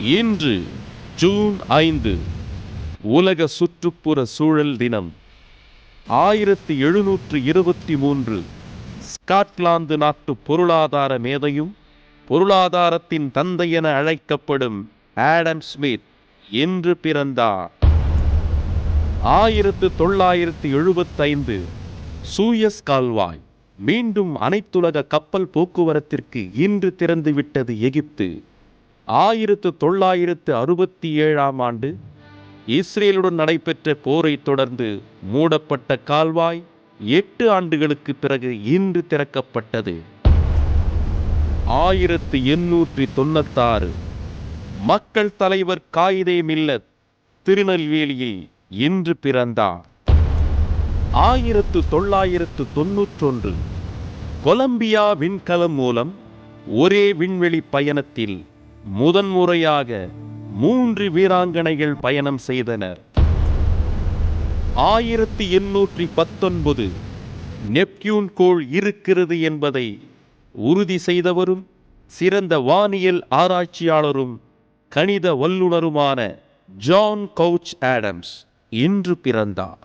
இன்று ஜூன் 5 உலக சுற்றுப்புற சூழல் தினம். 1723 ஸ்காட்லாந்து நாட்டு பொருளாதார மேதையும் பொருளாதாரத்தின் தந்தை என அழைக்கப்படும் ஆடம் ஸ்மித் இன்று பிறந்தார். 1975 சூயஸ் கால்வாய் மீண்டும் அனைத்துலக கப்பல் போக்குவரத்திற்கு இன்று திறந்துவிட்டது எகிப்து. 1967 ஆண்டு இஸ்ரேலுடன் நடைபெற்ற போரை தொடர்ந்து மூடப்பட்ட கால்வாய் 8 ஆண்டுகளுக்கு பிறகு இன்று திறக்கப்பட்டது. 1896 மக்கள் தலைவர் காயிதே மில்லத் திருநெல்வேலியில் இன்று பிறந்தார். 1991 கொலம்பியா விண்கலம் மூலம் ஒரே விண்வெளி பயணத்தில் முதன்முறையாக 3 வீராங்கனைகள் பயணம் செய்தனர். 1819 நெப்டியூன் கோள் இருக்கிறது என்பதை உறுதி செய்தவரும் சிறந்த வானியல் ஆராய்ச்சியாளரும் கணித வல்லுநருமான ஜான் கவுச் ஆடம்ஸ் இன்று பிறந்தார்.